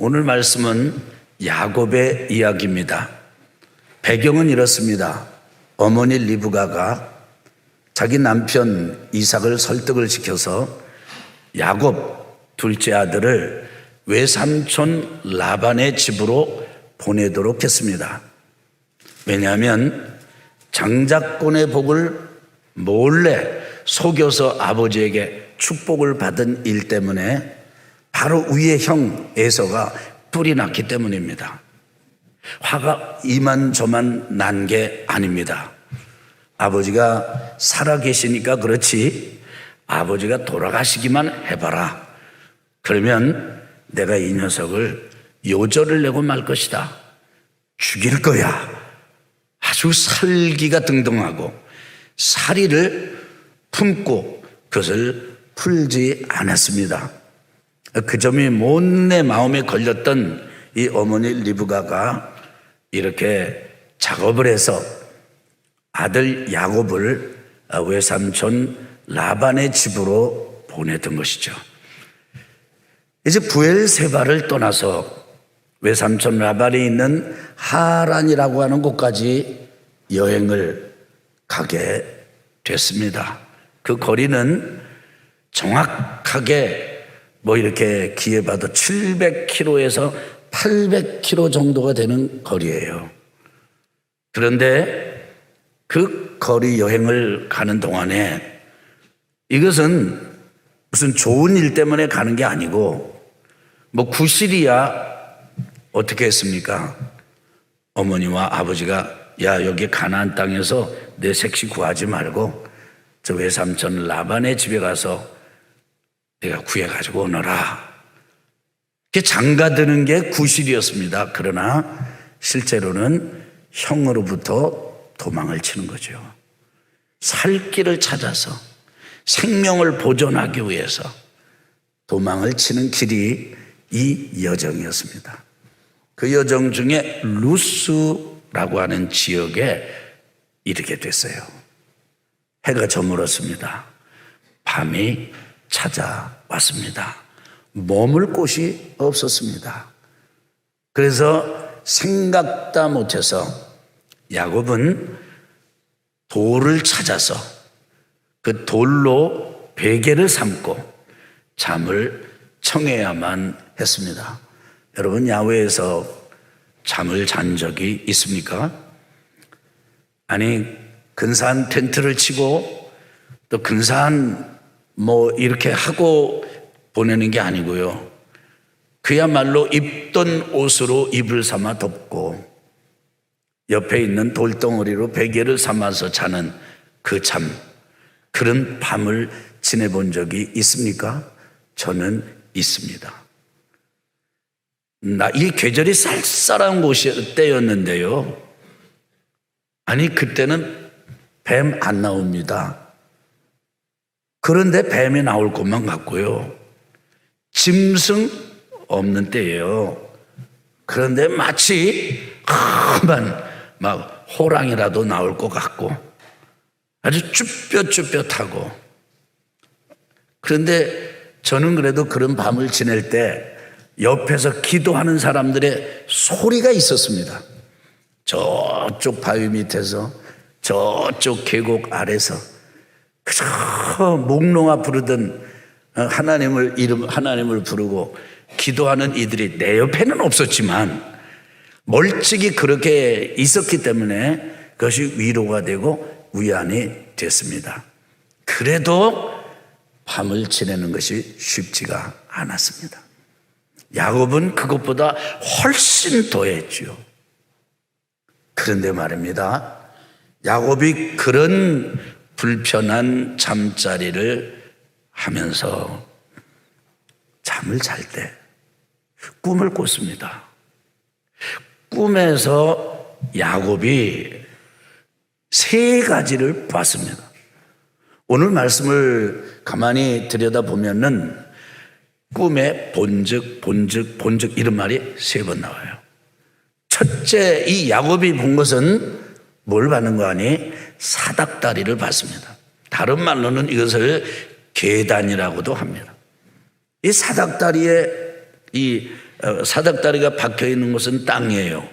오늘 말씀은 야곱의 이야기입니다. 배경은 이렇습니다. 어머니 리브가가 자기 남편 이삭을 설득을 시켜서 야곱 둘째 아들을 외삼촌 라반의 집으로 보내도록 했습니다. 왜냐하면 장자권의 복을 몰래 속여서 아버지에게 축복을 받은 일 때문에 바로 위의 형 에서가 뿔이 났기 때문입니다. 화가 이만저만 난 게 아닙니다. 아버지가 살아계시니까 그렇지, 아버지가 돌아가시기만 해봐라. 그러면 내가 이 녀석을 요절을 내고 말 것이다. 죽일 거야. 아주 살기가 등등하고 사리를 품고 그것을 풀지 않았습니다. 그 점이 못내 마음에 걸렸던 이 어머니 리브가가 이렇게 작업을 해서 아들 야곱을 외삼촌 라반의 집으로 보내던 것이죠. 이제 부엘세바를 떠나서 외삼촌 라반이 있는 하란이라고 하는 곳까지 여행을 가게 됐습니다. 그 거리는 정확하게 이렇게 기회 봐도 700km에서 800km 정도가 되는 거리예요. 그런데 그 거리 여행을 가는 동안에 이것은 무슨 좋은 일 때문에 가는 게 아니고 구실이야 어떻게 했습니까? 어머니와 아버지가 야, 여기 가나안 땅에서 내 색시 구하지 말고 저 외삼촌 라반의 집에 가서 내가 구해가지고 오너라. 이렇게 장가드는 게 구실이었습니다. 그러나 실제로는 형으로부터 도망을 치는 거죠. 살 길을 찾아서 생명을 보존하기 위해서 도망을 치는 길이 이 여정이었습니다. 그 여정 중에 루스라고 하는 지역에 이르게 됐어요. 해가 저물었습니다. 밤이 찾아왔습니다. 머물 곳이 없었습니다. 그래서 생각다 못해서 야곱은 돌을 찾아서 그 돌로 베개를 삼고 잠을 청해야만 했습니다. 여러분, 야외에서 잠을 잔 적이 있습니까? 아니, 근사한 텐트를 치고 또 근사한 이렇게 하고 보내는 게 아니고요. 그야말로 입던 옷으로 이불 삼아 덮고 옆에 있는 돌덩어리로 베개를 삼아서 자는 그 잠, 그런 밤을 지내본 적이 있습니까? 저는 있습니다. 이 계절이 쌀쌀한 때였는데요. 아니, 그때는 뱀 안 나옵니다. 그런데 뱀이 나올 것만 같고요. 짐승 없는 때예요. 그런데 마치 험한 호랑이라도 나올 것 같고 아주 쭈뼛쭈뼛하고. 그런데 저는 그래도 그런 밤을 지낼 때 옆에서 기도하는 사람들의 소리가 있었습니다. 저쪽 바위 밑에서 저쪽 계곡 아래서 그저 몽롱아 부르던 하나님을 부르고 기도하는 이들이 내 옆에는 없었지만 멀찍이 그렇게 있었기 때문에 그것이 위로가 되고 위안이 됐습니다. 그래도 밤을 지내는 것이 쉽지가 않았습니다. 야곱은 그것보다 훨씬 더했죠. 그런데 말입니다, 야곱이 그런 불편한 잠자리를 하면서 잠을 잘 때 꿈을 꿨습니다. 꿈에서 야곱이 3가지를 봤습니다. 오늘 말씀을 가만히 들여다보면은 꿈에 본즉 이런 말이 3번 나와요. 첫째, 이 야곱이 본 것은 뭘 받는 거 아니? 사닥다리를 받습니다. 다른 말로는 이것을 계단이라고도 합니다. 이 사닥다리에 이 사닥다리가 박혀 있는 곳은 땅이에요.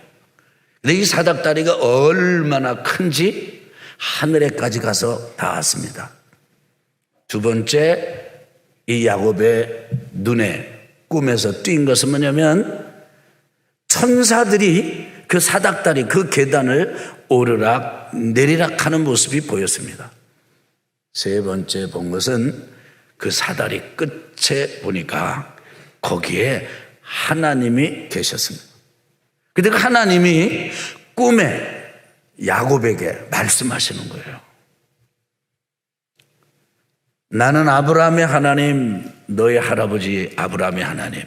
근데 이 사닥다리가 얼마나 큰지 하늘에까지 가서 닿았습니다. 두 번째, 이 야곱의 눈에 꿈에서 띈 것은 뭐냐면 천사들이 그 사닥다리, 그 계단을 오르락 내리락 하는 모습이 보였습니다. 세 번째 본 것은 그 사다리 끝에 보니까 거기에 하나님이 계셨습니다. 근데 그 하나님이 꿈에 야곱에게 말씀하시는 거예요. 나는 아브라함의 하나님, 너의 할아버지 아브라함의 하나님,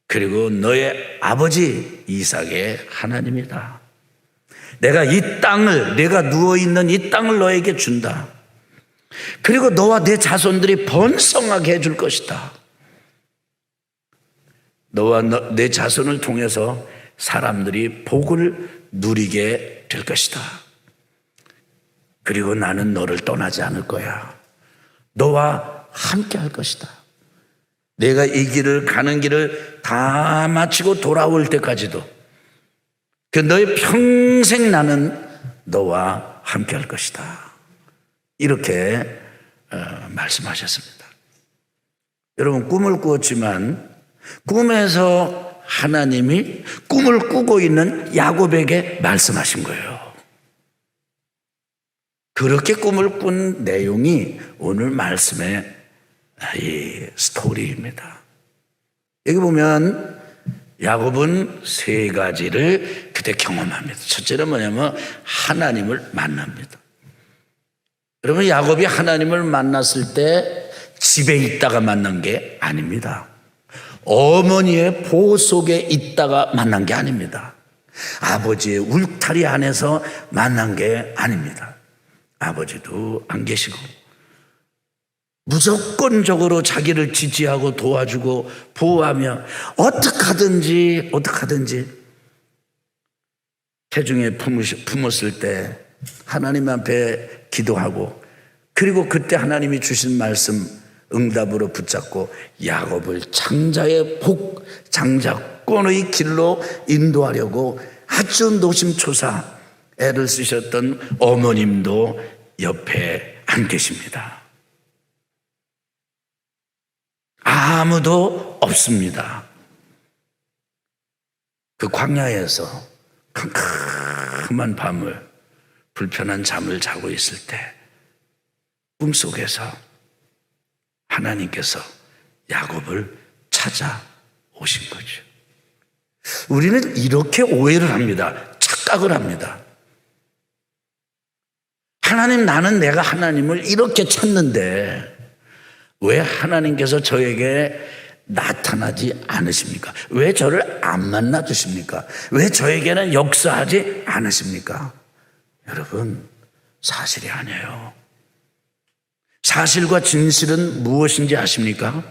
그리고 너의 아버지 이삭의 하나님이다. 내가 이 땅을, 내가 누워있는 이 땅을 너에게 준다. 그리고 너와 내 자손들이 번성하게 해줄 것이다. 너와 내 자손을 통해서 사람들이 복을 누리게 될 것이다. 그리고 나는 너를 떠나지 않을 거야. 너와 함께 할 것이다. 내가 이 길을 가는 길을 다 마치고 돌아올 때까지도 그 너의 평생 나는 너와 함께 할 것이다. 이렇게 말씀하셨습니다. 여러분, 꿈을 꾸었지만 꿈에서 하나님이 꿈을 꾸고 있는 야곱에게 말씀하신 거예요. 그렇게 꿈을 꾼 내용이 오늘 말씀의 이 스토리입니다. 여기 보면 야곱은 세 가지를 그때 경험합니다. 첫째는 뭐냐면 하나님을 만납니다. 여러분, 야곱이 하나님을 만났을 때 집에 있다가 만난 게 아닙니다. 어머니의 보호 속에 있다가 만난 게 아닙니다. 아버지의 울타리 안에서 만난 게 아닙니다. 아버지도 안 계시고 무조건적으로 자기를 지지하고 도와주고 보호하며 어떻게 하든지 태중에 품었을 때 하나님 앞에 기도하고, 그리고 그때 하나님이 주신 말씀 응답으로 붙잡고 야곱을 장자의 복, 장자권의 길로 인도하려고 아주 노심초사 애를 쓰셨던 어머님도 옆에 안 계십니다. 아무도 없습니다. 그 광야에서 캄캄한 밤을, 불편한 잠을 자고 있을 때 꿈속에서 하나님께서 야곱을 찾아오신 거죠. 우리는 이렇게 오해를 합니다. 착각을 합니다. 하나님, 나는 내가 하나님을 이렇게 찾는데 왜 하나님께서 저에게 나타나지 않으십니까? 왜 저를 안 만나 주십니까? 왜 저에게는 역사하지 않으십니까? 여러분, 사실이 아니에요. 사실과 진실은 무엇인지 아십니까?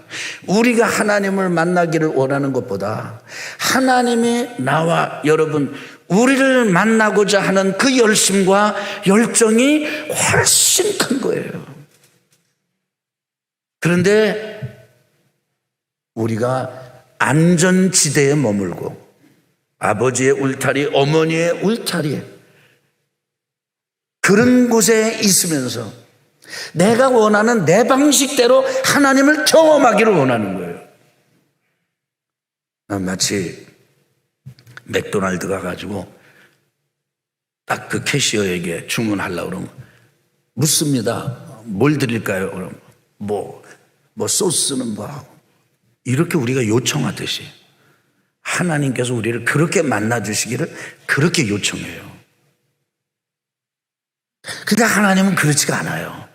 우리가 하나님을 만나기를 원하는 것보다 하나님이 나와 여러분, 우리를 만나고자 하는 그 열심과 열정이 훨씬 큰 거예요. 그런데 우리가 안전지대에 머물고 아버지의 울타리, 어머니의 울타리에 그런 곳에 있으면서 내가 원하는 내 방식대로 하나님을 경험하기를 원하는 거예요. 마치 맥도날드 가가지고 딱 그 캐시어에게 주문하려고 그러면 묻습니다. 뭘 드릴까요? 그럼 뭐 소스는 뭐 이렇게 우리가 요청하듯이 하나님께서 우리를 그렇게 만나주시기를 그렇게 요청해요. 근데 하나님은 그렇지가 않아요.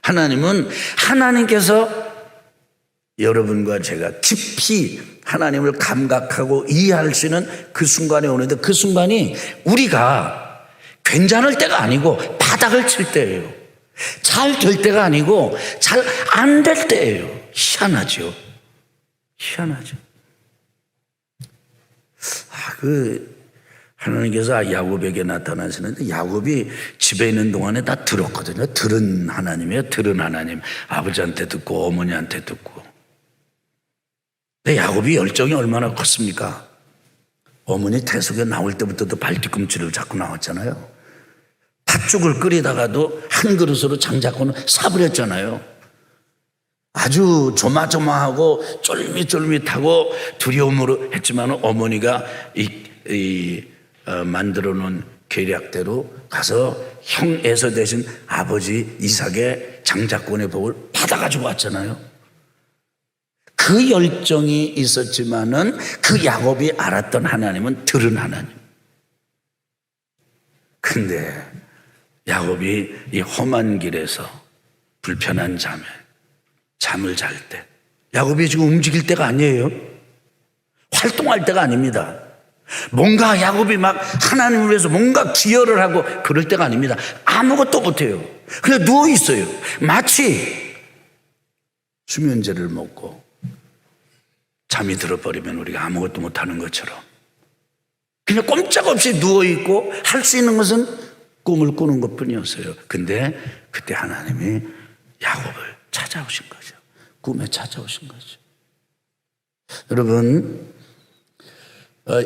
하나님은 하나님께서 여러분과 제가 깊이 하나님을 감각하고 이해할 수 있는 그 순간에 오는데, 그 순간이 우리가 괜찮을 때가 아니고 바닥을 칠 때예요. 잘 될 때가 아니고 잘 안 될 때예요. 희한하죠. 하나님께서 야곱에게 나타나시는데 야곱이 집에 있는 동안에 다 들었거든요. 들은 하나님이에요. 들은 하나님. 아버지한테 듣고 어머니한테 듣고. 근데 야곱이 열정이 얼마나 컸습니까? 어머니 태숙에 나올 때부터도 발뒤꿈치를 잡고 나왔잖아요. 팥죽을 끓이다가도 한 그릇으로 장자권을 사버렸잖아요. 아주 조마조마하고 쫄깃쫄깃하고 두려움으로 했지만 어머니가 만들어 놓은 계략대로 가서 형 에서 대신 아버지 이삭의 장자권의 복을 받아가지고 왔잖아요. 그 열정이 있었지만은 그 야곱이 알았던 하나님은 들은 하나님. 근데 야곱이 이 험한 길에서 불편한 잠을 잘 때, 야곱이 지금 움직일 때가 아니에요. 활동할 때가 아닙니다. 뭔가 야곱이 막 하나님을 위해서 뭔가 기여를 하고 그럴 때가 아닙니다. 아무것도 못해요. 그냥 누워 있어요. 마치 수면제를 먹고 잠이 들어버리면 우리가 아무것도 못하는 것처럼 그냥 꼼짝없이 누워있고 할 수 있는 것은 꿈을 꾸는 것뿐이었어요. 근데 그때 하나님이 야곱을 찾아오신 거죠. 꿈에 찾아오신 거죠. 여러분,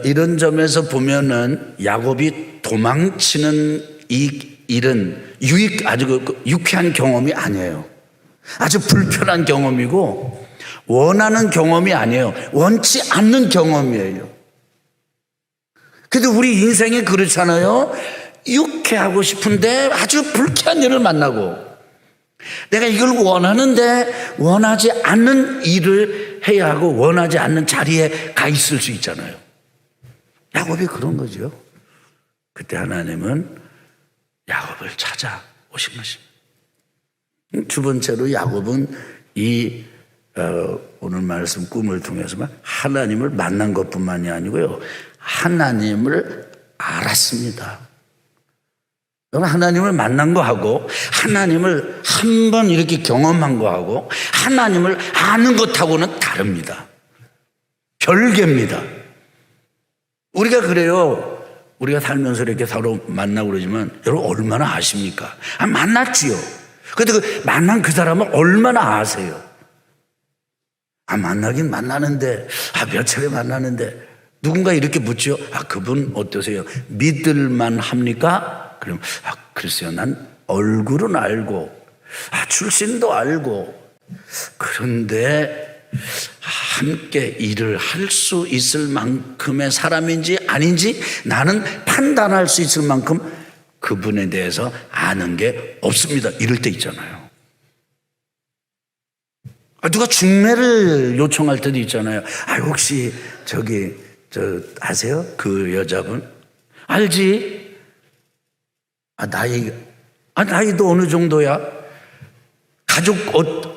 이런 점에서 보면은 야곱이 도망치는 이 일은 아주 유쾌한 경험이 아니에요. 아주 불편한 경험이고 원하는 경험이 아니에요. 원치 않는 경험이에요. 근데 우리 인생이 그렇잖아요. 유쾌하고 싶은데 아주 불쾌한 일을 만나고 내가 이걸 원하는데 원하지 않는 일을 해야 하고 원하지 않는 자리에 가 있을 수 있잖아요. 야곱이 그런 거죠. 그때 하나님은 야곱을 찾아오신 것입니다. 두 번째로 야곱은 오늘 말씀 꿈을 통해서만 하나님을 만난 것뿐만이 아니고요, 하나님을 알았습니다. 하나님을 만난 거하고 하나님을 한번 이렇게 경험한 거하고 하나님을 아는 것하고는 다릅니다. 별개입니다. 우리가 그래요. 우리가 살면서 이렇게 서로 만나고 그러지만 여러분 얼마나 아십니까? 만났지요. 근데 만난 그 사람을 얼마나 아세요? 만나긴 만나는데, 몇 차례 만나는데, 누군가 이렇게 묻죠. 그분 어떠세요? 믿을만 합니까? 그럼, 글쎄요. 난 얼굴은 알고, 출신도 알고, 그런데 함께 일을 할 수 있을 만큼의 사람인지 아닌지 나는 판단할 수 있을 만큼 그분에 대해서 아는 게 없습니다. 이럴 때 있잖아요. 누가 중매를 요청할 때도 있잖아요. 혹시 아세요? 그 여자분? 알지? 나이도 어느 정도야? 가족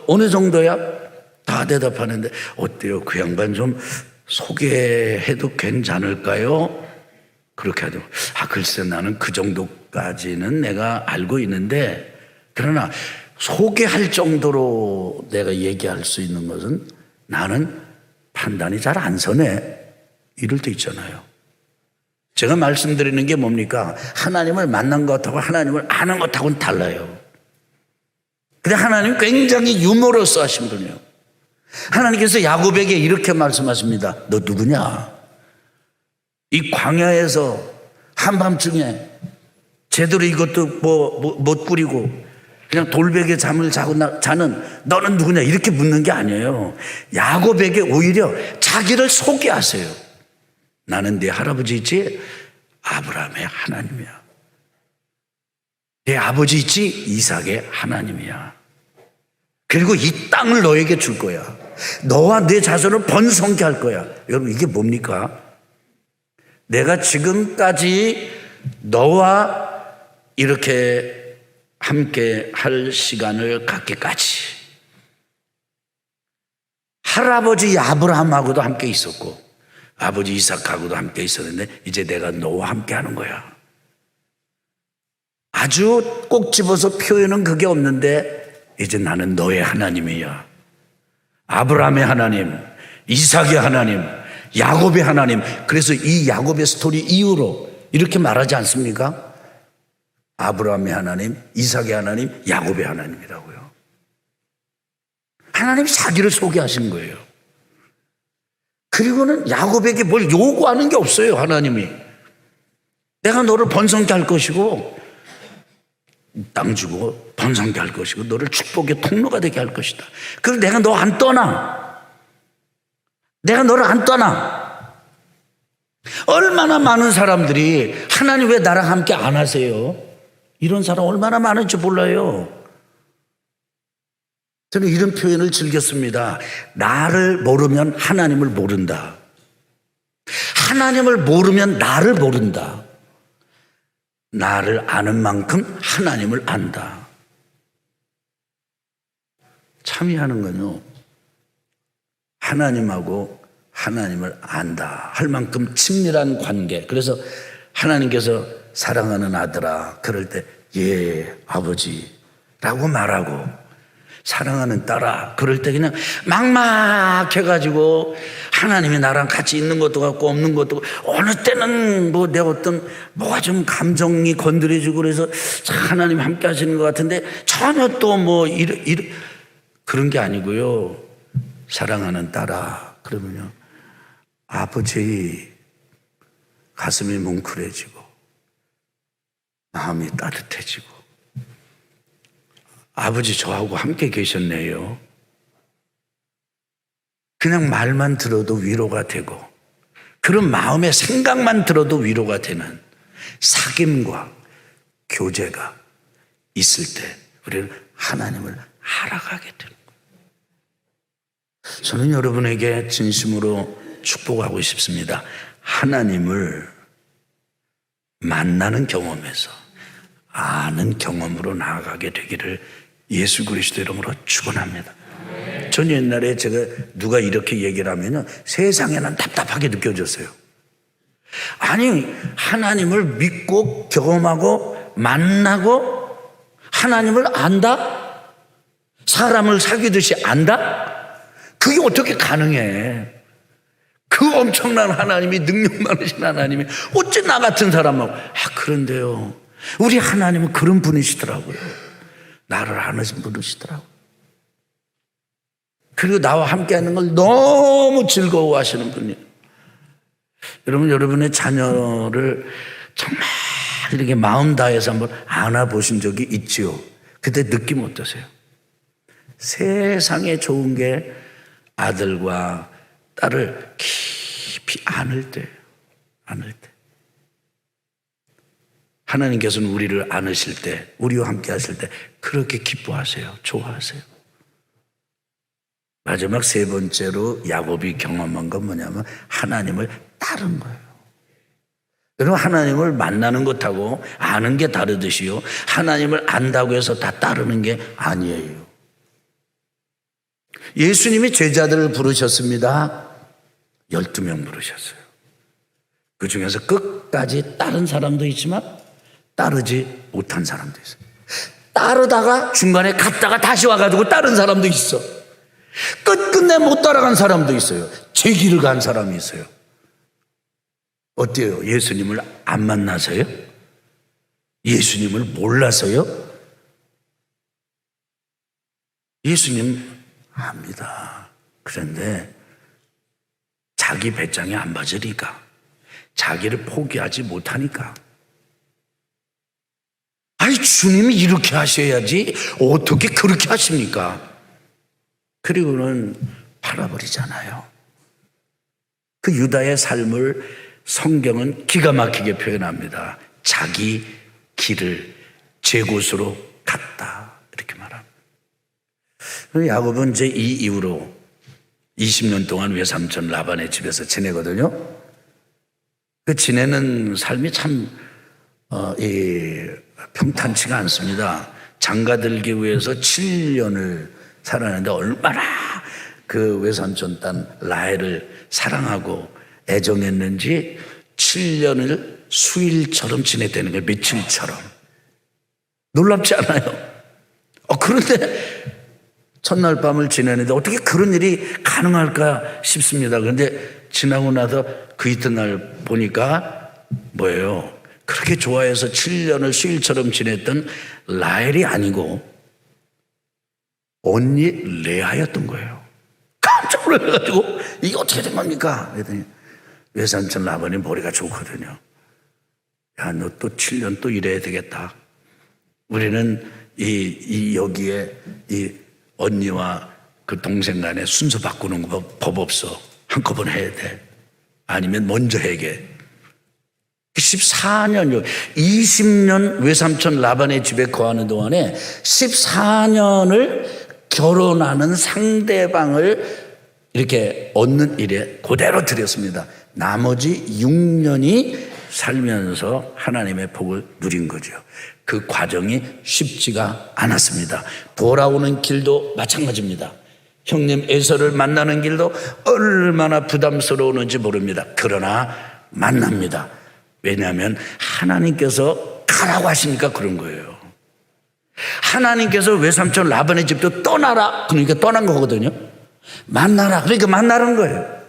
어느 정도야? 다 대답하는데 어때요? 그 양반 좀 소개해도 괜찮을까요? 그렇게 하죠. 글쎄 나는 그 정도까지는 내가 알고 있는데, 그러나 소개할 정도로 내가 얘기할 수 있는 것은 나는 판단이 잘 안 서네. 이럴 때 있잖아요. 제가 말씀드리는 게 뭡니까? 하나님을 만난 것하고 하나님을 아는 것하고는 달라요. 근데 하나님 굉장히 유머러스 하신 분이에요. 하나님께서 야곱에게 이렇게 말씀하십니다. 너 누구냐? 이 광야에서 한밤중에 제대로 이것도 못 꾸리고 그냥 돌베개 잠을 자는 너는 누구냐? 이렇게 묻는 게 아니에요. 야곱에게 오히려 자기를 소개하세요. 나는 네 할아버지 있지? 아브라함의 하나님이야. 네 아버지 있지? 이삭의 하나님이야. 그리고 이 땅을 너에게 줄 거야. 너와 네 자손을 번성케 할 거야. 여러분 이게 뭡니까? 내가 지금까지 너와 이렇게 함께 할 시간을 갖기까지 할아버지 아브라함하고도 함께 있었고 아버지 이삭하고도 함께 있었는데 이제 내가 너와 함께 하는 거야. 아주 꼭 집어서 표현은 그게 없는데 이제 나는 너의 하나님이야. 아브라함의 하나님, 이삭의 하나님, 야곱의 하나님. 그래서 이 야곱의 스토리 이후로 이렇게 말하지 않습니까? 아브라함의 하나님, 이삭의 하나님, 야곱의 하나님이라고요. 하나님이 자기를 소개하신 거예요. 그리고는 야곱에게 뭘 요구하는 게 없어요. 하나님이 내가 너를 번성케 할 것이고 땅 주고 번성케 할 것이고 너를 축복의 통로가 되게 할 것이다. 그리고 내가 너 안 떠나. 내가 너를 안 떠나. 얼마나 많은 사람들이 하나님 왜 나랑 함께 안 하세요? 이런 사람 얼마나 많은지 몰라요. 저는 이런 표현을 즐겼습니다. 나를 모르면 하나님을 모른다. 하나님을 모르면 나를 모른다. 나를 아는 만큼 하나님을 안다. 참여하는 건요, 하나님하고 하나님을 안다 할 만큼 친밀한 관계. 그래서 하나님께서 사랑하는 아들아 그럴 때 예 아버지라고 말하고, 사랑하는 딸아 그럴 때 그냥 막막해가지고 하나님이 나랑 같이 있는 것도 같고 없는 것도 같고, 어느 때는 뭐 내 어떤 뭐가 좀 감정이 건드려지고 그래서 하나님 함께 하시는 것 같은데 전혀 또 뭐 그런 게 아니고요. 사랑하는 딸아 그러면요, 아버지 가슴이 뭉클해지고 마음이 따뜻해지고, 아버지 저하고 함께 계셨네요. 그냥 말만 들어도 위로가 되고 그런 마음의 생각만 들어도 위로가 되는 사귐과 교제가 있을 때 우리는 하나님을 알아가게 되는 거예요. 저는 여러분에게 진심으로 축복하고 싶습니다. 하나님을 만나는 경험에서 아는 경험으로 나아가게 되기를 예수 그리스도 이름으로 축원합니다. 전 옛날에 제가 누가 이렇게 얘기를 하면 세상에는 답답하게 느껴졌어요. 아니 하나님을 믿고 경험하고 만나고 하나님을 안다? 사람을 사귀듯이 안다? 그게 어떻게 가능해? 그 엄청난 하나님이, 능력 많으신 하나님이 어째 나 같은 사람하고. 그런데요, 우리 하나님은 그런 분이시더라고요. 나를 아는 분이시더라고요. 그리고 나와 함께 하는 걸 너무 즐거워하시는 분이에요. 여러분, 여러분의 자녀를 정말 이렇게 마음 다해서 한번 안아보신 적이 있지요? 그때 느낌 어떠세요? 세상에 좋은 게 아들과 딸을 깊이 안을 때. 하나님께서는 우리를 안으실 때, 우리와 함께 하실 때 그렇게 기뻐하세요. 좋아하세요. 마지막 세 번째로 야곱이 경험한 건 뭐냐면 하나님을 따른 거예요. 여러분, 하나님을 만나는 것하고 아는 게 다르듯이요, 하나님을 안다고 해서 다 따르는 게 아니에요. 예수님이 제자들을 부르셨습니다. 12명 부르셨어요. 그 중에서 끝까지 따른 사람도 있지만 따르지 못한 사람도 있어요. 따르다가 중간에 갔다가 다시 와가지고 따른 사람도 있어. 끝끝내 못 따라간 사람도 있어요. 제 길을 간 사람이 있어요. 어때요? 예수님을 안 만나서요? 예수님을 몰라서요? 예수님 압니다. 그런데 자기 배짱이 안 맞으니까, 자기를 포기하지 못하니까, 아니 주님이 이렇게 하셔야지 어떻게 그렇게 하십니까? 그리고는 팔아버리잖아요. 그 유다의 삶을 성경은 기가 막히게 표현합니다. 자기 길을 제 곳으로 갔다, 이렇게 말합니다. 야곱은 이제 이 이후로 20년 동안 외삼촌 라반의 집에서 지내거든요. 그 지내는 삶이 참 평탄치가 않습니다. 장가들기 위해서 7년을 살았는데 얼마나 그 외삼촌 딸 라헬을 사랑하고 애정했는지 7년을 수일처럼 지냈다는 거예요. 며칠처럼. 놀랍지 않아요? 그런데 첫날 밤을 지내는데 어떻게 그런 일이 가능할까 싶습니다. 그런데 지나고 나서 그 이튿날 보니까 뭐예요? 그렇게 좋아해서 7년을 수일처럼 지냈던 라헬이 아니고 언니 레아였던 거예요. 깜짝 놀라가지고 이게 어떻게 된 겁니까? 그랬더니 외삼촌 라반이 머리가 좋거든요. 야, 너 또 7년 또 일해야 되겠다. 우리는 여기에 이 언니와 그 동생 간에 순서 바꾸는 법 없어. 한꺼번에 해야 돼. 아니면 먼저 해게. 14년, 20년 외삼촌 라반의 집에 거하는 동안에 14년을 결혼하는 상대방을 이렇게 얻는 일에 그대로 드렸습니다. 나머지 6년이 살면서 하나님의 복을 누린 거죠. 그 과정이 쉽지가 않았습니다. 돌아오는 길도 마찬가지입니다. 형님 에서를 만나는 길도 얼마나 부담스러웠는지 모릅니다. 그러나 만납니다. 왜냐하면 하나님께서 가라고 하시니까 그런 거예요. 하나님께서 외삼촌 라반의 집도 떠나라 그러니까 떠난 거거든요. 만나라 그러니까 만나는 거예요.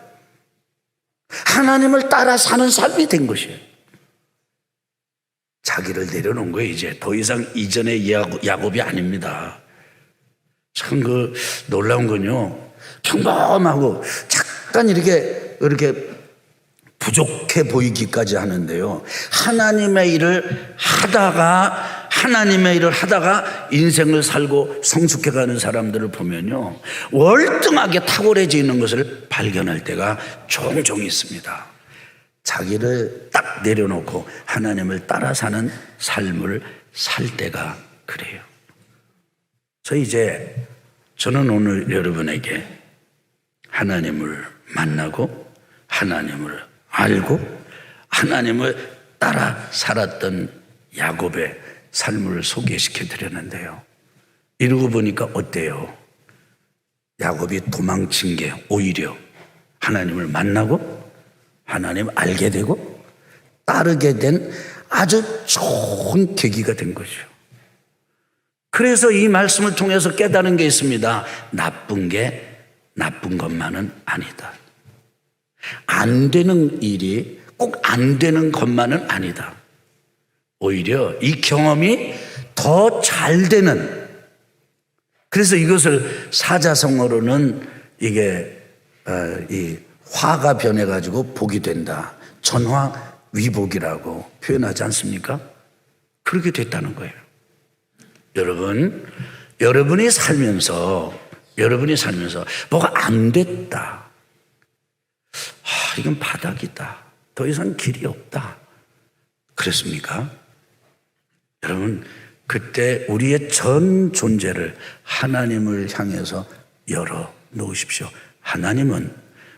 하나님을 따라 사는 삶이 된 것이에요. 자기를 내려놓은 거예요. 이제 더 이상 이전의 야곱이 아닙니다. 참 그 놀라운 건요, 평범하고 잠깐 이렇게 부족해 보이기까지 하는데요, 하나님의 일을 하다가 인생을 살고 성숙해가는 사람들을 보면요, 월등하게 탁월해져 있는 것을 발견할 때가 종종 있습니다. 자기를 딱 내려놓고 하나님을 따라 사는 삶을 살 때가 그래요. 저는 오늘 여러분에게 하나님을 만나고 하나님을 알고 하나님을 따라 살았던 야곱의 삶을 소개시켜 드렸는데요, 이러고 보니까 어때요? 야곱이 도망친 게 오히려 하나님을 만나고 하나님 알게 되고 따르게 된 아주 좋은 계기가 된 거죠. 그래서 이 말씀을 통해서 깨달은 게 있습니다. 나쁜 게 나쁜 것만은 아니다. 안 되는 일이 꼭 안 되는 것만은 아니다. 오히려 이 경험이 더 잘 되는, 그래서 이것을 사자성어로는 이게 이 화가 변해가지고 복이 된다, 전화위복이라고 표현하지 않습니까? 그렇게 됐다는 거예요. 여러분이 살면서 뭐가 안 됐다, 이건 바닥이다, 더 이상 길이 없다, 그랬습니까? 여러분, 그때 우리의 전 존재를 하나님을 향해서 열어 놓으십시오. 하나님은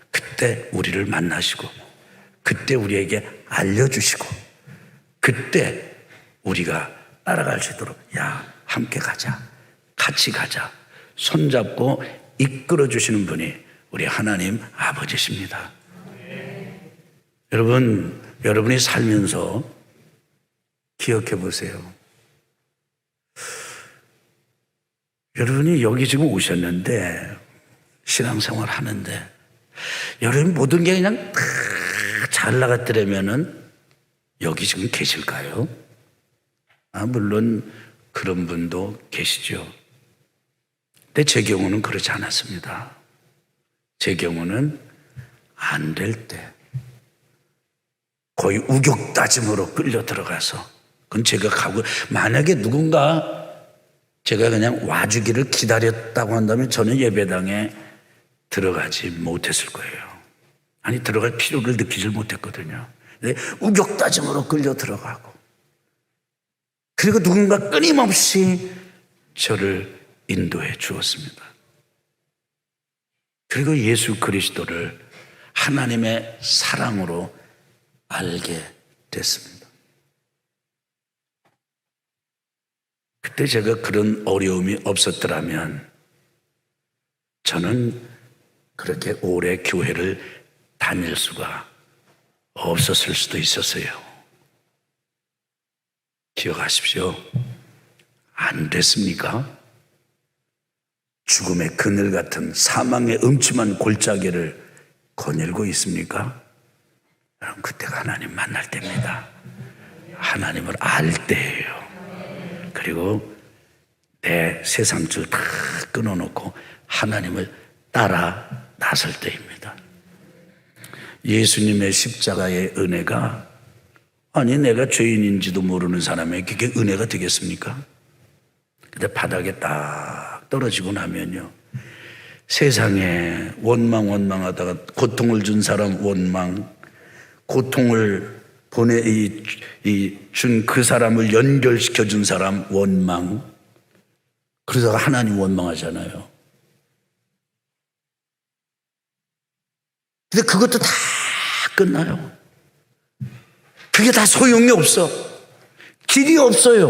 그때 우리를 만나시고, 그때 우리에게 알려주시고, 그때 우리가 따라갈 수 있도록, 야, 함께 가자, 같이 가자, 손잡고 이끌어 주시는 분이 우리 하나님 아버지십니다. 여러분이 살면서 기억해 보세요. 여러분이 여기 지금 오셨는데, 신앙생활 하는데, 여러분 모든 게 그냥 다 잘 나갔더라면은 여기 지금 계실까요? 물론 그런 분도 계시죠. 근데 제 경우는 그렇지 않았습니다. 제 경우는 안 될 때 거의 우격다짐으로 끌려 들어가서, 그건 제가 가고, 만약에 누군가 제가 그냥 와주기를 기다렸다고 한다면 저는 예배당에 들어가지 못했을 거예요. 아니, 들어갈 필요를 느끼질 못했거든요. 근데 우격다짐으로 끌려 들어가고, 그리고 누군가 끊임없이 저를 인도해 주었습니다. 그리고 예수 그리스도를 하나님의 사랑으로 알게 됐습니다. 그때 제가 그런 어려움이 없었더라면 저는 그렇게 오래 교회를 다닐 수가 없었을 수도 있었어요. 기억하십시오. 안 됐습니까? 죽음의 그늘 같은 사망의 음침한 골짜기를 거닐고 있습니까? 여러분, 그때가 하나님 만날 때입니다. 하나님을 알 때예요. 그리고 내 세상줄 다 끊어놓고 하나님을 따라 나설 때입니다. 예수님의 십자가의 은혜가, 아니 내가 죄인인지도 모르는 사람에게 그게 은혜가 되겠습니까? 근데 바닥에 딱 떨어지고 나면요, 세상에 원망하다가 고통을 준 사람 원망, 고통을 준 그 사람을 연결시켜 준 사람 원망, 그러다가 하나님 원망하잖아요. 근데 그것도 다 끝나요. 그게 다 소용이 없어. 길이 없어요.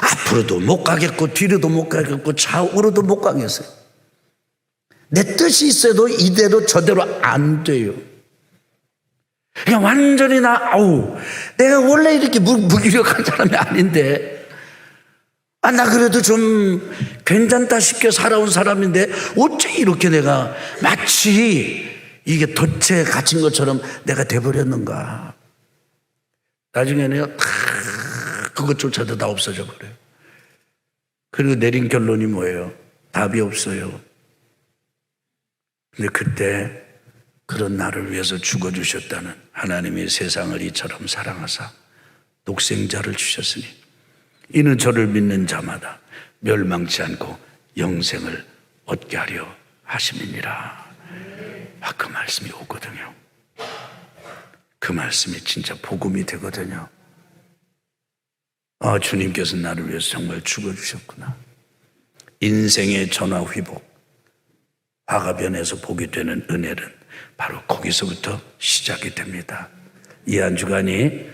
앞으로도 못 가겠고 뒤로도 못 가겠고 좌우로도 못 가겠어요. 내 뜻이 있어도 이대로 저대로 안 돼요. 그냥 완전히 내가 원래 이렇게 무기력한 사람이 아닌데, 나 그래도 좀 괜찮다 싶게 살아온 사람인데 어째 이렇게 내가 마치 이게 덫에 갇힌 것처럼 내가 돼버렸는가. 나중에는 그것조차도 다 없어져 버려요. 그리고 내린 결론이 뭐예요? 답이 없어요. 근데 그때 그런 나를 위해서 죽어주셨다는 하나님이 세상을 이처럼 사랑하사 독생자를 주셨으니 이는 저를 믿는 자마다 멸망치 않고 영생을 얻게 하려 하심이니라. 그 말씀이 오거든요. 그 말씀이 진짜 복음이 되거든요. 주님께서 나를 위해서 정말 죽어주셨구나. 인생의 전화위복, 화가변에서 보게 되는 은혜는 바로 거기서부터 시작이 됩니다. 이 한 주간이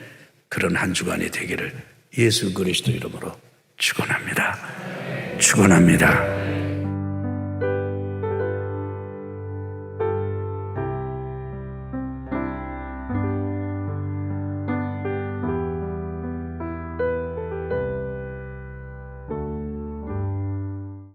그런 한 주간이 되기를 예수 그리스도 이름으로 축원합니다. 축원합니다.